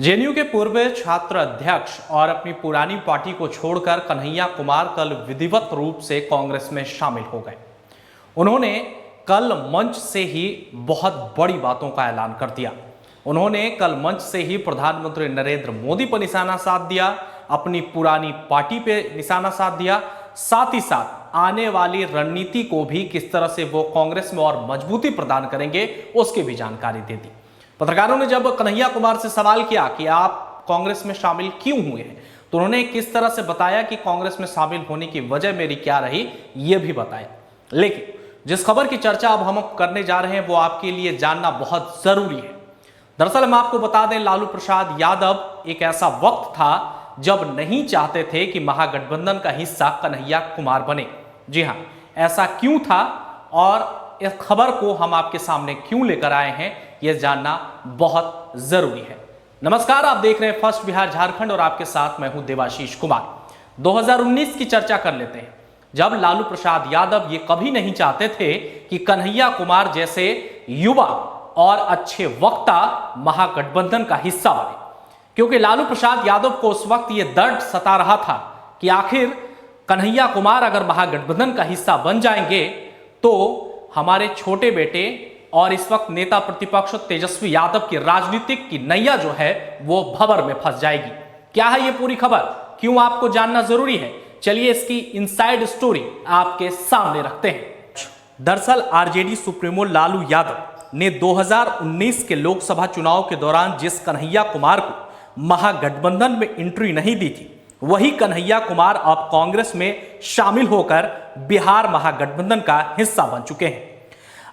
JNU के पूर्व छात्र अध्यक्ष और अपनी पुरानी पार्टी को छोड़कर कन्हैया कुमार कल विधिवत रूप से कांग्रेस में शामिल हो गए। उन्होंने कल मंच से ही बहुत बड़ी बातों का ऐलान कर दिया। उन्होंने कल मंच से ही प्रधानमंत्री नरेंद्र मोदी पर निशाना साध दिया, अपनी पुरानी पार्टी पे निशाना साध दिया, साथ ही साथ आने वाली रणनीति को भी किस तरह से वो कांग्रेस में और मजबूती प्रदान करेंगे उसकी भी जानकारी दे दी। पत्रकारों ने जब कन्हैया कुमार से सवाल किया कि आप कांग्रेस में शामिल क्यों हुए हैं, तो उन्होंने किस तरह से बताया कि कांग्रेस में शामिल होने की वजह मेरी क्या रही, यह भी बताया। लेकिन जिस खबर की चर्चा अब हम करने जा रहे हैं वो आपके लिए जानना बहुत जरूरी है। दरअसल हम आपको बता दें, लालू प्रसाद यादव एक ऐसा वक्त था जब नहीं चाहते थे कि महागठबंधन का हिस्सा कन्हैया कुमार बने। जी हां, ऐसा क्यों था और इस खबर को हम आपके सामने क्यों लेकर आए हैं, यह जानना बहुत जरूरी है। नमस्कार, आप देख रहे हैं फर्स्ट बिहार झारखंड और आपके साथ मैं हूं देवाशीष कुमार। 2019 की चर्चा कर लेते हैं, जब लालू प्रसाद यादव ये कभी नहीं चाहते थे कि कन्हैया कुमार जैसे युवा और अच्छे वक्ता महागठबंधन का हिस्सा बने, क्योंकि लालू प्रसाद यादव को उस वक्त यह दर्द सता रहा था कि आखिर कन्हैया कुमार अगर महागठबंधन का हिस्सा बन जाएंगे तो हमारे छोटे बेटे और इस वक्त नेता प्रतिपक्ष तेजस्वी यादव की राजनीतिक की नैया जो है वो भंवर में फंस जाएगी। क्या है ये पूरी खबर, क्यों आपको जानना जरूरी है, चलिए इसकी इनसाइड स्टोरी आपके सामने रखते हैं। दरअसल आरजेडी सुप्रीमो लालू यादव ने 2019 के लोकसभा चुनाव के दौरान जिस कन्हैया कुमार को महागठबंधन में एंट्री नहीं दी थी, वही कन्हैया कुमार अब कांग्रेस में शामिल होकर बिहार महागठबंधन का हिस्सा बन चुके हैं।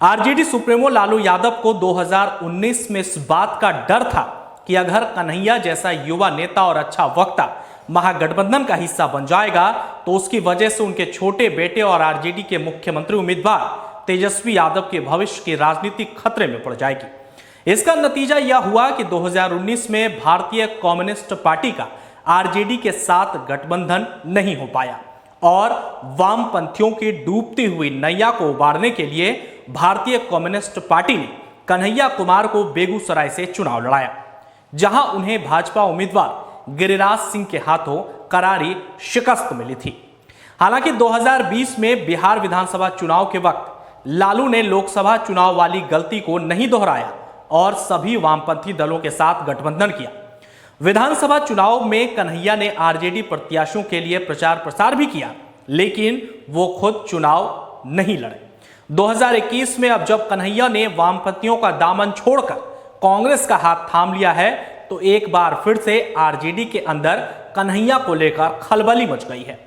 आरजेडी सुप्रीमो लालू यादव को 2019 में इस बात का डर था कि अगर कन्हैया जैसा युवा नेता और अच्छा वक्ता महागठबंधन का हिस्सा बन जाएगा तो उसकी वजह से उनके छोटे बेटे और आरजेडी के मुख्यमंत्री उम्मीदवार तेजस्वी यादव के भविष्य की राजनीति खतरे में पड़ जाएगी। इसका नतीजा यह हुआ कि 2019 में भारतीय कम्युनिस्ट पार्टी का आरजेडी के साथ गठबंधन नहीं हो पाया और वामपंथियों की डूबती हुई नैया को उबारने के लिए भारतीय कम्युनिस्ट पार्टी ने कन्हैया कुमार को बेगूसराय से चुनाव लड़ाया, जहां उन्हें भाजपा उम्मीदवार गिरिराज सिंह के हाथों करारी शिकस्त मिली थी। हालांकि 2020 में बिहार विधानसभा चुनाव के वक्त लालू ने लोकसभा चुनाव वाली गलती को नहीं दोहराया और सभी वामपंथी दलों के साथ गठबंधन किया। विधानसभा चुनाव में कन्हैया ने आरजेडी प्रत्याशियों के लिए प्रचार प्रसार भी किया, लेकिन वो खुद चुनाव नहीं लड़े। 2021 में अब जब कन्हैया ने वामपंथियों का दामन छोड़कर कांग्रेस का हाथ थाम लिया है, तो एक बार फिर से आरजेडी के अंदर कन्हैया को लेकर खलबली मच गई है।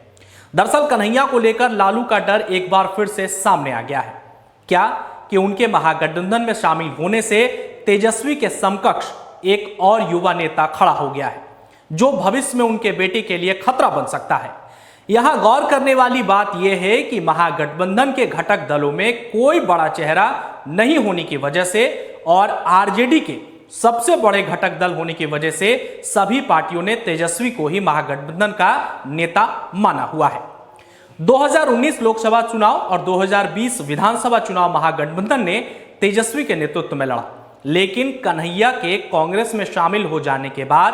दरअसल कन्हैया को लेकर लालू का डर एक बार फिर से सामने आ गया है। क्या कि उनके महागठबंधन में शामिल होने से तेजस्वी के समकक्ष एक और युवा नेता खड़ा हो गया है, जो भविष्य में उनके बेटे के लिए खतरा बन सकता है। यहां गौर करने वाली बात यह है कि महागठबंधन के घटक दलों में कोई बड़ा चेहरा नहीं होने की वजह से और आरजेडी के सबसे बड़े घटक दल होने की वजह से सभी पार्टियों ने तेजस्वी को ही महागठबंधन का नेता माना हुआ है। 2019 लोकसभा चुनाव और 2020 विधानसभा चुनाव महागठबंधन ने तेजस्वी के नेतृत्व में लड़ा, लेकिन कन्हैया के कांग्रेस में शामिल हो जाने के बाद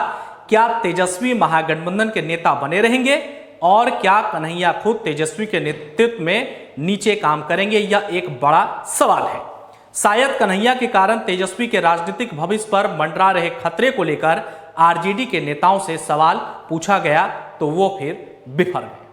क्या तेजस्वी महागठबंधन के नेता बने रहेंगे और क्या कन्हैया खुद तेजस्वी के नेतृत्व में नीचे काम करेंगे, यह एक बड़ा सवाल है। शायद कन्हैया के कारण तेजस्वी के राजनीतिक भविष्य पर मंडरा रहे खतरे को लेकर आरजेडी के नेताओं से सवाल पूछा गया तो वो फिर बिफर गए।